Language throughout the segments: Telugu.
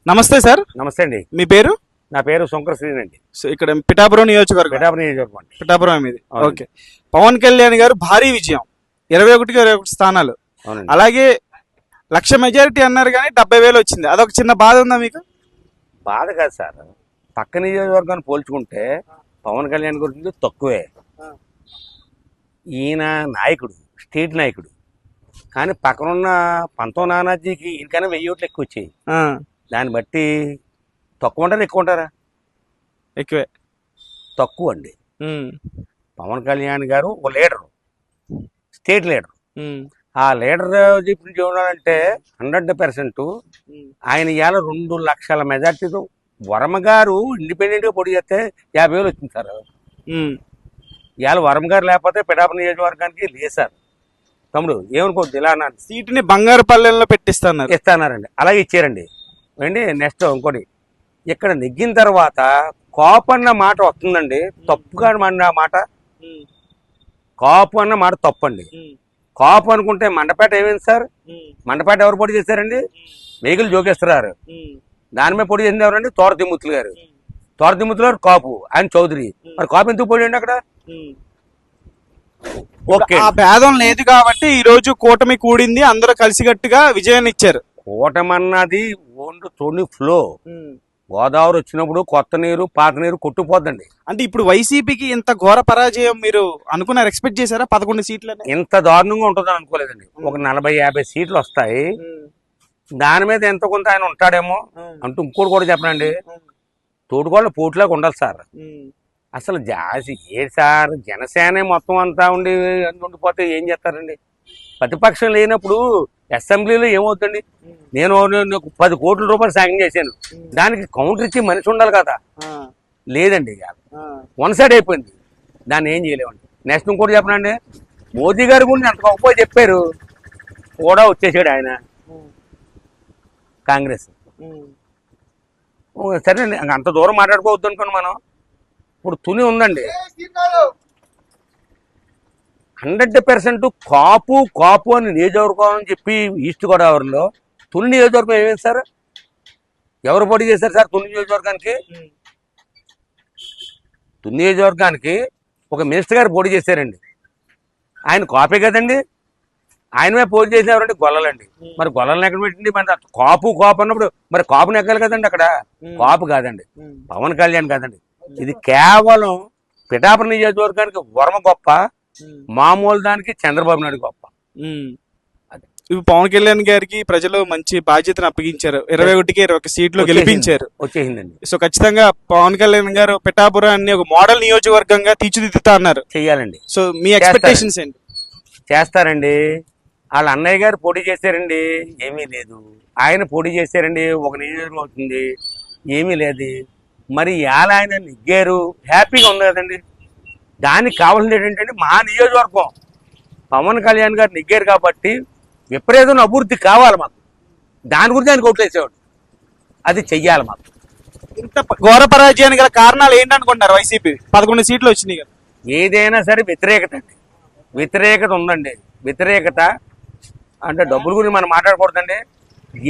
నమస్తే సార్. నమస్తే అండి. మీ పేరు? నా పేరు శంకర శ్రీని అండి. సో ఇక్కడ పిఠాపురం నియోజకవర్గం. పిఠాపురం ఇది. ఓకే. పవన్ కళ్యాణ్ గారు భారీ విజయం, 21కి 21 స్థానాలు. అలాగే 1,00,000 మెజారిటీ అన్నారు కానీ 70,000 వచ్చింది. అదొక చిన్న బాధ ఉందా మీకు? బాధ కాదు సార్, పక్క నియోజకవర్గాన్ని పోల్చుకుంటే పవన్ కళ్యాణ్ గురించి తక్కువే. ఈయన నాయకుడు, స్టేట్ నాయకుడు, కానీ పక్కనున్న పంతో నానాజీకి ఈయనకైనా 1000 ఓట్లు ఎక్కువ వచ్చాయి. దాన్ని బట్టి తక్కువ ఉంటారా ఎక్కువ ఉంటారా? ఎక్కువే. తక్కువ అండి. పవన్ కళ్యాణ్ గారు ఒక లీడరు, స్టేట్ లీడర్. ఆ లీడర్ చెప్పి చూడాలంటే 100% ఆయన ఇవాళ 2 లక్షల మెజార్టీతో వర్మ గారు ఇండిపెండెంట్గా పొడి చేస్తే 50,000 వచ్చింది సార్. ఇవాళ వర్మ గారు లేకపోతే పిఠాపురం నియోజకవర్గానికి లేదు సార్. తమ్ముడు ఏమనుకోవద్దు, ఇలా అన్నారు. సీటుని బంగారు పల్లెల్లో ఇస్తానారండి. అలాగే ఇచ్చారండి. అండి నెక్స్ట్ ఇంకోటి, ఇక్కడ నెగ్గిన తర్వాత కాపు అన్న మాట వస్తుందండి. తప్పుగా అన్న మాట, కాపు అన్న మాట తప్పండి. కాపు అనుకుంటే మండపేట ఏమైంది సార్? మండపేట ఎవరు పోటీ చేశారండి? మేగులు జోగేశ్వరరావు. దాని మీద పోటీ చేసింది ఎవరండి? తోట తిమ్మూర్తులు గారు. తోట తిమ్మూర్తులు గారు కాపు, ఆయన చౌదరి. మరి కాపు ఎందుకు పోటీ అండి అక్కడ? ఓకే, ఆ భేదం లేదు కాబట్టి ఈ రోజు కూటమి కూడింది, అందరూ కలిసికట్టుగా విజయాన్ని ఇచ్చారు. కూటమి అన్నది ఓన్లీ తొలి ఫ్లో. గోదావరి వచ్చినప్పుడు కొత్త నీరు పాత నీరు కొట్టుకుపోద్దండి. అంటే ఇప్పుడు వైసీపీకి ఇంత ఘోర పరాజయం మీరు అనుకున్నారు, ఎక్స్పెక్ట్ చేశారా? 11 సీట్లు ఇంత దారుణంగా ఉంటుందని అనుకోలేదండి. ఒక 40-50 సీట్లు వస్తాయి, దాని మీద ఎంత కొంత ఆయన ఉంటాడేమో అంటూ ఇంకోటి కూడా చెప్పనండి. తోడుకోళ్ళ పోటీలాగా ఉండాలి సార్. అసలు ఏ సార్, జనసేన మొత్తం అంతా ఉండిపోతే ఏం చేస్తారండి? ప్రతిపక్షం లేనప్పుడు అసెంబ్లీలో ఏమవుతుంది? నేను 10 కోట్ల రూపాయలు సాయం చేశాను, దానికి కౌంటర్ ఇచ్చి మనిషి ఉండాలి కదా. లేదండి, వన్ సైడ్ అయిపోయింది. దాన్ని ఏం చేయలేమండి. నెక్స్ట్ ఇంకోటి చెప్పనండి, మోదీ గారి గురించి అంత గొప్ప చెప్పారు, కూడా వచ్చేసాడు ఆయన కాంగ్రెస్. సరేనండి, అంత దూరం మాట్లాడుకోవద్దు అనుకోండి. మనం ఇప్పుడు తుని ఉందండి, 100% కాపు కాపు అని నియోజకవర్గం అని చెప్పి ఈస్ట్ గోదావరిలో తుని నియోజకవర్గం ఏమైంది సార్? ఎవరు పోటీ చేశారు సార్ తుని నియోజకవర్గానికి? తుని నియోజకవర్గానికి ఒక మినిస్టర్ గారు పోటీ చేశారండి. ఆయన కాపే కదండి. ఆయనమే పోటీ చేసేవారంటే గొల్లలండి. మరి గొల్లలను ఎక్కడ పెట్టండి? మరి కాపు కాపు అన్నప్పుడు మరి కాపుని ఎక్కాలి కదండి. అక్కడ కాపు కాదండి, పవన్ కళ్యాణ్ కాదండి. ఇది కేవలం పిఠాపురం నియోజకవర్గానికి వర్మ గొప్ప, మామూలు దానికి చంద్రబాబు నాయుడు గొప్ప. ఇప్పుడు పవన్ కళ్యాణ్ గారికి ప్రజలు మంచి బాధ్యతను అప్పగించారు, 21కి 21 సీట్లు గెలిపించారు. వచ్చేసిందండి. సో ఖచ్చితంగా పవన్ కళ్యాణ్ గారు పిఠాపురాన్ని ఒక మోడల్ నియోజకవర్గంగా తీర్చిదిద్దుతా అన్నారు. చెయ్యాలండి. సో మీ ఎక్స్పెక్టేషన్స్ ఏంటి? చేస్తారండి. వాళ్ళ అన్నయ్య గారు పోటీ చేశారండి, ఏమీ లేదు. ఆయన పోటీ చేశారండి, ఒక నియోజకవర్గం అవుతుంది, ఏమీ లేదు. మరి ఇవాళ ఆయన నెగ్గారు, హ్యాపీగా ఉంది కదండి. దానికి కావాల్సింది ఏంటంటే మా నియోజకవర్గం పవన్ కళ్యాణ్ గారు నెగ్గారు కాబట్టి విపరీతమైన అభివృద్ధి కావాలి మాకు. దాని గురించి ఆయన ఓట్లేసేవాడు, అది చెయ్యాలి మాకు. ఇంత ఘోర పరాజయానికి గల కారణాలు ఏంటనుకుంటున్నారు? వైసీపీ 11 సీట్లు వచ్చినాయి కదా. ఏదైనా సరే వ్యతిరేకత అండి, వ్యతిరేకత ఉందండి. వ్యతిరేకత అంటే డబ్బుల గురించి మనం మాట్లాడకూడదండి.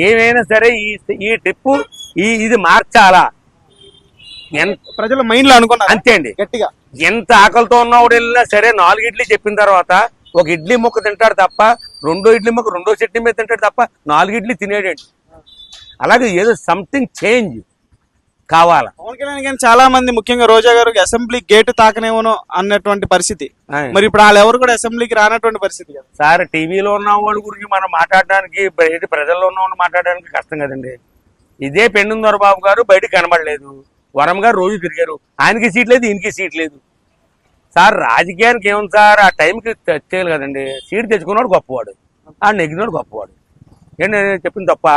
ఏమైనా సరే ఈ ట్రిప్పు ఇది మార్చాలా ప్రజల మైండ్ లో అనుకున్నారు అంతే అండి. గట్టిగా ఎంత ఆకలితో ఉన్నవాడు వెళ్ళినా సరే 4 ఇడ్లీ చెప్పిన తర్వాత ఒక ఇడ్లీ ముక్క తింటాడు తప్ప, 2 ఇడ్లీ ముక్క 2 చట్నీ మీద తింటాడు తప్ప 4 ఇడ్లీ తినేడండి. అలాగే ఏదో సంథింగ్ చేంజ్ కావాలా. పవన్ కళ్యాణ్ గారు చాలా మంది, ముఖ్యంగా రోజా గారు అసెంబ్లీ గేటు తాకనేమో అన్నటువంటి పరిస్థితి. మరి ఇప్పుడు వాళ్ళు ఎవరు కూడా అసెంబ్లీకి రానటువంటి పరిస్థితి కదా సార్. టీవీలో ఉన్న వాళ్ళ గురించి మనం మాట్లాడడానికి, బయట ప్రజల్లో ఉన్న వాళ్ళు మాట్లాడడానికి కష్టం కదండి. ఇదే పెండుందర బాబు గారు బయటకు కనబడలేదు, వరం గారు రోజు తిరిగారు, ఆయనకి సీట్ లేదు, ఈయనకి సీట్ లేదు. సార్ రాజకీయానికి ఏముంది సార్, ఆ టైంకి తెచ్చేయాలి కదండి. సీట్ తెచ్చుకున్నాడు గొప్పవాడు, ఆ నెగ్గినాడు గొప్పవాడు. ఏంటి నేను చెప్పింది తప్ప?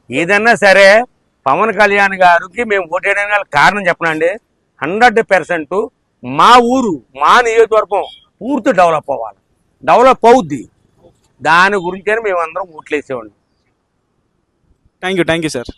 ఏదన్నా సరే పవన్ కళ్యాణ్ గారికి మేము ఓటేయడానికి కారణం చెప్పనండి. 100% మా ఊరు, మా నియోజకవర్గం పూర్తి డెవలప్ అవ్వాలి, డెవలప్ అవుద్ది. దాని గురించే మేమందరం ఓట్లేసేవాడిని. Thank you sir.